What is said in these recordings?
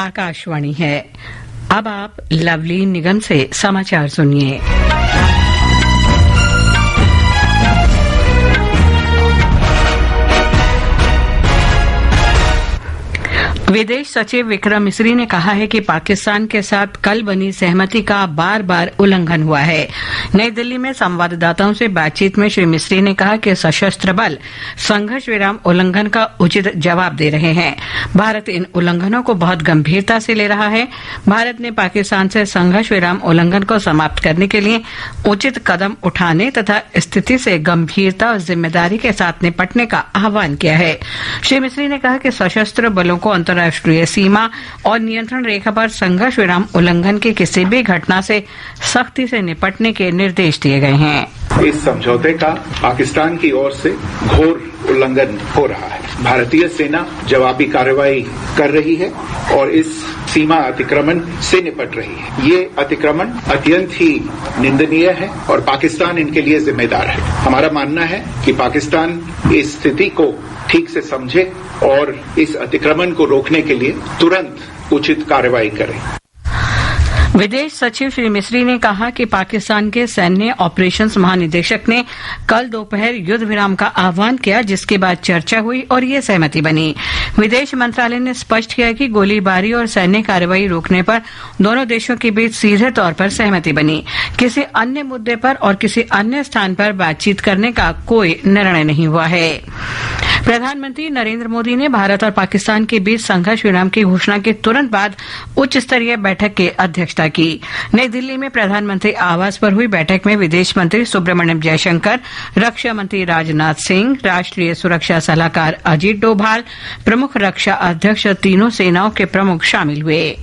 आकाशवाणी है। अब आप लवली निगम से समाचार सुनिए। विदेश सचिव विक्रम मिस्री ने कहा है कि पाकिस्तान के साथ कल बनी सहमति का बार बार उल्लंघन हुआ है। नई दिल्ली में संवाददाताओं से बातचीत में श्री मिस्री ने कहा कि सशस्त्र बल संघर्ष विराम उल्लंघन का उचित जवाब दे रहे हैं। भारत इन उल्लंघनों को बहुत गंभीरता से ले रहा है। भारत ने पाकिस्तान से संघर्ष विराम उल्लंघन को समाप्त करने के लिए उचित कदम उठाने तथा स्थिति से गंभीरता और जिम्मेदारी के साथ निपटने का आह्वान किया है। श्री मिस्री ने कहा कि सशस्त्र बलों को अंतर्राष्ट्रीय सीमा और नियंत्रण रेखा पर संघर्ष विराम उल्लंघन की किसी भी घटना से सख्ती से निपटने के निर्देश दिए गए हैं। इस समझौते का पाकिस्तान की ओर से घोर उल्लंघन हो रहा है। भारतीय सेना जवाबी कार्रवाई कर रही है और इस सीमा अतिक्रमण से निपट रही है। ये अतिक्रमण अत्यंत ही निंदनीय है और पाकिस्तान इनके लिए जिम्मेदार है। हमारा मानना है कि पाकिस्तान इस स्थिति को ठीक से समझे और इस अतिक्रमण को रोकने के लिए तुरंत उचित कार्रवाई करे। विदेश सचिव श्री मिस्री ने कहा कि पाकिस्तान के सैन्य ऑपरेशंस महानिदेशक ने कल दोपहर युद्ध विराम का आह्वान किया, जिसके बाद चर्चा हुई और ये सहमति बनी। विदेश मंत्रालय ने स्पष्ट किया कि गोलीबारी और सैन्य कार्रवाई रोकने पर दोनों देशों के बीच सीधे तौर पर सहमति बनी। किसी अन्य मुद्दे पर और किसी अन्य स्थान पर बातचीत करने का कोई निर्णय नहीं हुआ है। प्रधानमंत्री नरेंद्र मोदी ने भारत और पाकिस्तान के बीच संघर्ष विराम की घोषणा के तुरंत बाद उच्च स्तरीय बैठक की अध्यक्षता की। नई दिल्ली में प्रधानमंत्री आवास पर हुई बैठक में विदेश मंत्री सुब्रमण्यम जयशंकर, रक्षा मंत्री राजनाथ सिंह, राष्ट्रीय सुरक्षा सलाहकार अजीत डोभाल, प्रमुख रक्षा अध्यक्ष, तीनों सेनाओं के प्रमुख शामिल हुए।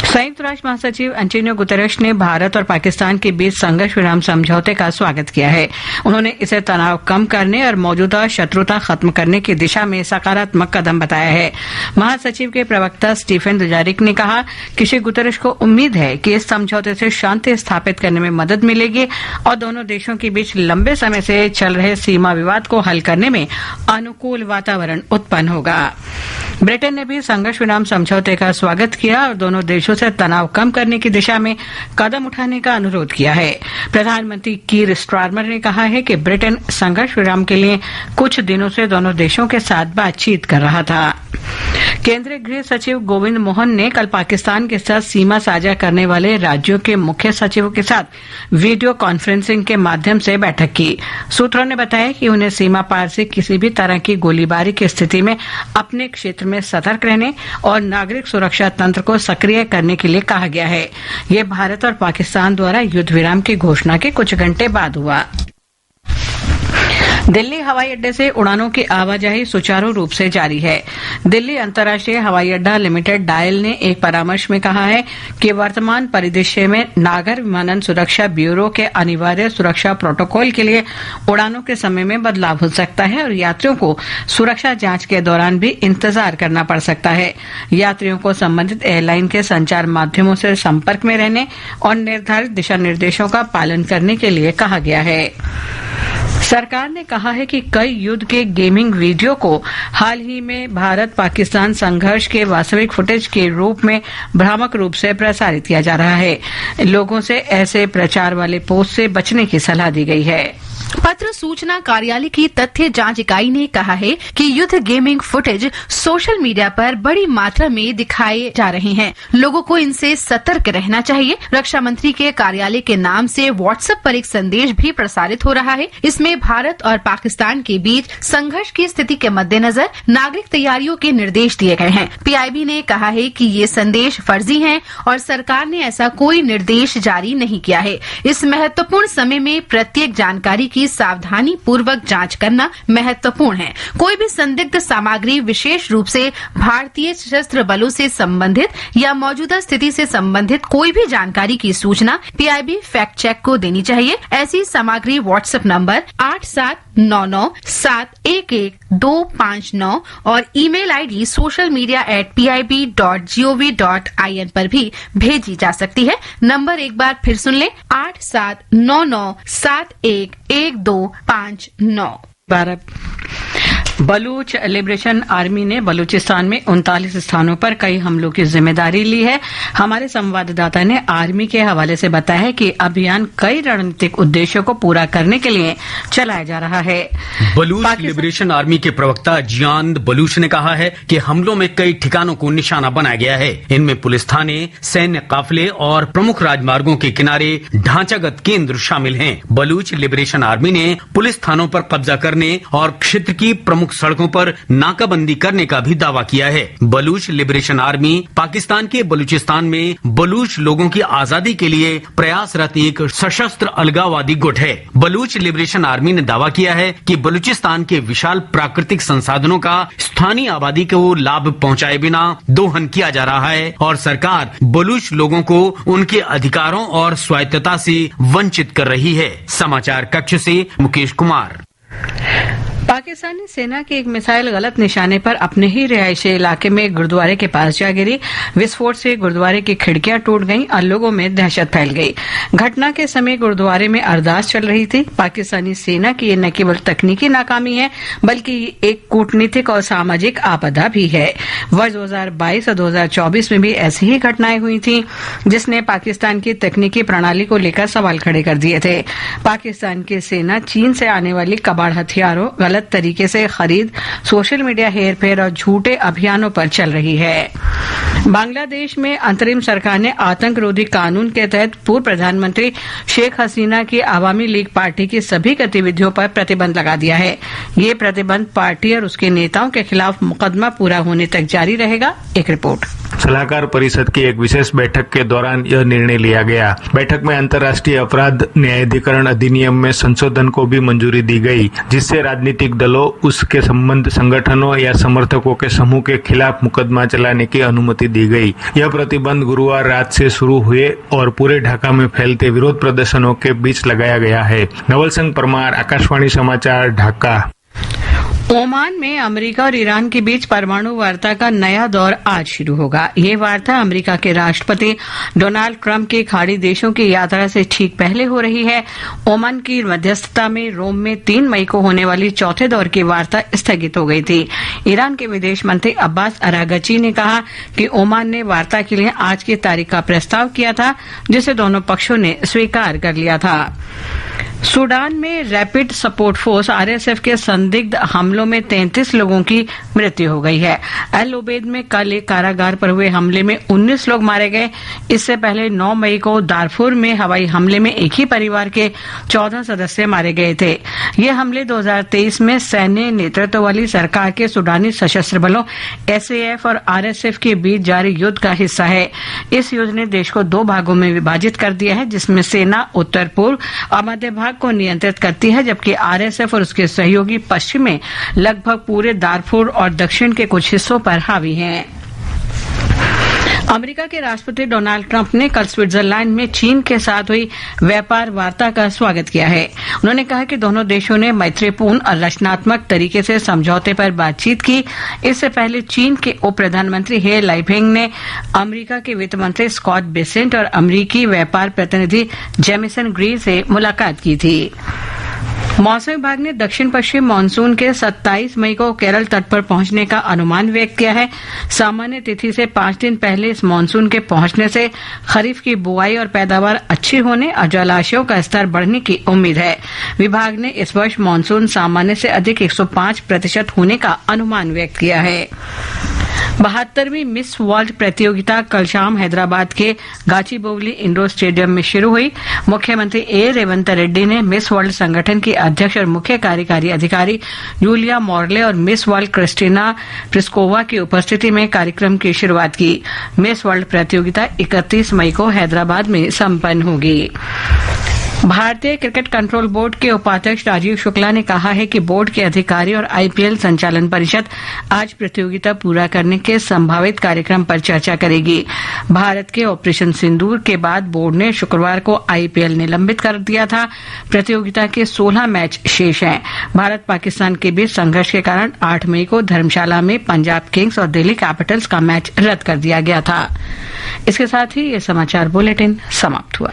संयुक्त राष्ट्र महासचिव एंटोनियो गुतेरेस ने भारत और पाकिस्तान के बीच संघर्ष विराम समझौते का स्वागत किया है। उन्होंने इसे तनाव कम करने और मौजूदा शत्रुता खत्म करने की दिशा में सकारात्मक कदम बताया है। महासचिव के प्रवक्ता स्टीफन दुजारिक ने कहा कि श्री गुतेरेस को उम्मीद है कि इस समझौते से शांति स्थापित करने में मदद मिलेगी और दोनों देशों के बीच लंबे समय से चल रहे सीमा विवाद को हल करने में अनुकूल वातावरण उत्पन्न होगा। ब्रिटेन ने भी संघर्ष विराम समझौते का स्वागत किया और दोनों देशों से तनाव कम करने की दिशा में कदम उठाने का अनुरोध किया है। प्रधानमंत्री कीर स्टारमर ने कहा है कि ब्रिटेन संघर्ष विराम के लिए कुछ दिनों से दोनों देशों के साथ बातचीत कर रहा था। केंद्रीय गृह सचिव गोविंद मोहन ने कल पाकिस्तान के साथ सीमा साझा करने वाले राज्यों के मुख्य सचिवों के साथ वीडियो कॉन्फ्रेंसिंग के माध्यम से बैठक की। सूत्रों ने बताया कि उन्हें सीमा पार से किसी भी तरह की गोलीबारी की स्थिति में अपने क्षेत्र में सतर्क रहने और नागरिक सुरक्षा तंत्र को सक्रिय करने के लिए कहा गया है। यह भारत और पाकिस्तान द्वारा युद्ध विराम की घोषणा के कुछ घंटे बाद हुआ। दिल्ली हवाई अड्डे से उड़ानों की आवाजाही सुचारू रूप से जारी है। दिल्ली अंतर्राष्ट्रीय हवाई अड्डा लिमिटेड डायल ने एक परामर्श में कहा है कि वर्तमान परिदृश्य में नागर विमानन सुरक्षा ब्यूरो के अनिवार्य सुरक्षा प्रोटोकॉल के लिए उड़ानों के समय में बदलाव हो सकता है और यात्रियों को सुरक्षा जांच के दौरान भी इंतजार करना पड़ सकता है। यात्रियों को संबंधित एयरलाइन के संचार माध्यमों से संपर्क में रहने और निर्धारित दिशा निर्देशों का पालन करने के लिए कहा गया है। सरकार ने कहा है कि कई युद्ध के गेमिंग वीडियो को हाल ही में भारत पाकिस्तान संघर्ष के वास्तविक फुटेज के रूप में भ्रामक रूप से प्रसारित किया जा रहा है। लोगों से ऐसे प्रचार वाले पोस्ट से बचने की सलाह दी गई है। पत्र सूचना कार्यालय की तथ्य जांच इकाई ने कहा है कि युद्ध गेमिंग फुटेज सोशल मीडिया पर बड़ी मात्रा में दिखाए जा रहे हैं। लोगों को इनसे सतर्क रहना चाहिए। रक्षा मंत्री के कार्यालय के नाम से व्हाट्सएप पर एक संदेश भी प्रसारित हो रहा है। इसमें भारत और पाकिस्तान के बीच संघर्ष की स्थिति के मद्देनजर नागरिक तैयारियों के निर्देश दिए गए हैं। पीआईबी ने कहा है कि ये संदेश फर्जी हैं और सरकार ने ऐसा कोई निर्देश जारी नहीं किया है। इस महत्वपूर्ण समय में प्रत्येक जानकारी की सावधानी पूर्वक जांच करना महत्वपूर्ण है। कोई भी संदिग्ध सामग्री विशेष रूप से भारतीय सशस्त्र बलों से संबंधित या मौजूदा स्थिति से संबंधित कोई भी जानकारी की सूचना पीआईबी फैक्ट चेक को देनी चाहिए। ऐसी सामग्री व्हाट्सएप नंबर 8799711259 और ईमेल आईडी socialmedia@pib.gov.in पर भी भेजी जा सकती है। नंबर एक बार फिर सुन लें, 8799711259। बलूच लिबरेशन आर्मी ने बलूचिस्तान में 39 स्थानों पर कई हमलों की जिम्मेदारी ली है। हमारे संवाददाता ने आर्मी के हवाले से बताया है कि अभियान कई रणनीतिक उद्देश्यों को पूरा करने के लिए चलाया जा रहा है। बलूच लिबरेशन आर्मी के प्रवक्ता जियान बलूच ने कहा है कि हमलों में कई ठिकानों को निशाना बनाया गया है। इनमें पुलिस थाने, सैन्य काफिले और प्रमुख राजमार्गों के किनारे ढांचागत केंद्र शामिल हैं। बलूच लिबरेशन आर्मी ने पुलिस थानों पर कब्जा करने और क्षेत्र की प्रमुख सड़कों पर नाकाबंदी करने का भी दावा किया है। बलूच लिबरेशन आर्मी पाकिस्तान के बलूचिस्तान में बलूच लोगों की आजादी के लिए प्रयासरत एक सशस्त्र अलगाववादी गुट है। बलूच लिबरेशन आर्मी ने दावा किया है कि बलूचिस्तान के विशाल प्राकृतिक संसाधनों का स्थानीय आबादी को लाभ पहुंचाए बिना दोहन किया जा रहा है और सरकार बलूच लोगों को उनके अधिकारों और स्वायत्तता से वंचित कर रही है। समाचार कक्ष से मुकेश कुमार। पाकिस्तानी सेना की एक मिसाइल गलत निशाने पर अपने ही रिहायशी इलाके में गुरुद्वारे के पास जा गिरी। विस्फोट से गुरुद्वारे की खिड़कियां टूट गईं और लोगों में दहशत फैल गई। घटना के समय गुरुद्वारे में अरदास चल रही थी। पाकिस्तानी सेना की ये न केवल तकनीकी नाकामी है बल्कि एक कूटनीतिक और सामाजिक आपदा भी है। वर्ष 2022 और 2024 में भी ऐसी ही घटनाएं हुई थी जिसने पाकिस्तान की तकनीकी प्रणाली को लेकर सवाल खड़े कर दिए थे। पाकिस्तान की सेना चीन से आने वाली कबाड़ हथियारों, गलत तरीके से खरीद, सोशल मीडिया हेरफेर और झूठे अभियानों पर चल रही है। बांग्लादेश में अंतरिम सरकार ने आतंकरोधी कानून के तहत पूर्व प्रधानमंत्री शेख हसीना की आवामी लीग पार्टी की सभी गतिविधियों पर प्रतिबंध लगा दिया है। ये प्रतिबंध पार्टी और उसके नेताओं के खिलाफ मुकदमा पूरा होने तक जारी रहेगा। एक रिपोर्ट। सलाहकार परिषद की एक विशेष बैठक के दौरान यह निर्णय लिया गया। बैठक में अंतर्राष्ट्रीय अपराध न्यायाधिकरण अधिनियम में संशोधन को भी मंजूरी दी गई, जिससे राजनीतिक दलों, उसके संबंध संगठनों या समर्थकों के समूह के खिलाफ मुकदमा चलाने की अनुमति दी गई। यह प्रतिबंध गुरुवार रात से शुरू हुए और पूरे ढाका में फैलते विरोध प्रदर्शनों के बीच लगाया गया है। नवल सिंह परमार, आकाशवाणी समाचार, ढाका। ओमान में अमेरिका और ईरान के बीच परमाणु वार्ता का नया दौर आज शुरू होगा। ये वार्ता अमेरिका के राष्ट्रपति डोनाल्ड ट्रंप की खाड़ी देशों की यात्रा से ठीक पहले हो रही है। ओमान की मध्यस्थता में रोम में 3 मई को होने वाली चौथे दौर की वार्ता स्थगित हो गई थी। ईरान के विदेश मंत्री अब्बास अरागची ने कहा कि ओमान ने वार्ता के लिए आज की तारीख का प्रस्ताव किया था, जिसे दोनों पक्षों ने स्वीकार कर लिया था। सूडान में रैपिड सपोर्ट फोर्स आरएसएफ के संदिग्ध हमलों में 33 लोगों की मृत्यु हो गई है। अल ओबेद में कल एक कारागार पर हुए हमले में 19 लोग मारे गए। इससे पहले 9 मई को दारफुर में हवाई हमले में एक ही परिवार के 14 सदस्य मारे गए थे। ये हमले 2023 में सैन्य नेतृत्व वाली सरकार के सूडानी सशस्त्र बलों एसएएफ और आरएसएफ के बीच जारी युद्ध का हिस्सा है। इस युद्ध ने देश को 2 भागों में विभाजित कर दिया है, जिसमें सेना उत्तर पूर्व और मध्य भाग को नियंत्रित करती है, जबकि आरएसएफ और उसके सहयोगी पश्चिम में लगभग पूरे दारफुर और दक्षिण के कुछ हिस्सों पर हावी हैं। अमेरिका के राष्ट्रपति डोनाल्ड ट्रंप ने कल स्विट्जरलैंड में चीन के साथ हुई व्यापार वार्ता का स्वागत किया है। उन्होंने कहा कि दोनों देशों ने मैत्रीपूर्ण और रचनात्मक तरीके से समझौते पर बातचीत की। इससे पहले चीन के उप प्रधानमंत्री हे लाइफेंग ने अमेरिका के वित्त मंत्री स्कॉट बेसेंट और अमेरिकी व्यापार प्रतिनिधि जेमिसन ग्री से मुलाकात की थी। मौसम विभाग ने दक्षिण पश्चिम मानसून के 27 मई को केरल तट पर पहुंचने का अनुमान व्यक्त किया है। सामान्य तिथि से 5 दिन पहले इस मानसून के पहुंचने से खरीफ की बुआई और पैदावार अच्छी होने और जलाशयों का स्तर बढ़ने की उम्मीद है। विभाग ने इस वर्ष मानसून सामान्य से अधिक 105% होने का अनुमान व्यक्त किया है। 72वीं मिस वर्ल्ड प्रतियोगिता कल शाम हैदराबाद के गाचीबोवली इंडोर स्टेडियम में शुरू हुई। मुख्यमंत्री ए रेवंत रेड्डी ने मिस वर्ल्ड संगठन की अध्यक्ष और मुख्य कार्यकारी अधिकारी यूलिया मॉर्ले और मिस वर्ल्ड क्रिस्टीना प्रिस्कोवा की उपस्थिति में कार्यक्रम की शुरुआत की। मिस वर्ल्ड प्रतियोगिता 31 मई को हैदराबाद में संपन्न होगी। भारतीय क्रिकेट कंट्रोल बोर्ड के उपाध्यक्ष राजीव शुक्ला ने कहा है कि बोर्ड के अधिकारी और आईपीएल संचालन परिषद आज प्रतियोगिता पूरा करने के संभावित कार्यक्रम पर चर्चा करेगी। भारत के ऑपरेशन सिंदूर के बाद बोर्ड ने शुक्रवार को आईपीएल निलंबित कर दिया था। प्रतियोगिता के 16 मैच शेष हैं। भारत पाकिस्तान के बीच संघर्ष के कारण 8 मई को धर्मशाला में पंजाब किंग्स और दिल्ली कैपिटल्स का मैच रद्द कर दिया गया था। इसके साथ ही ये समाचार बुलेटिन समाप्त हुआ।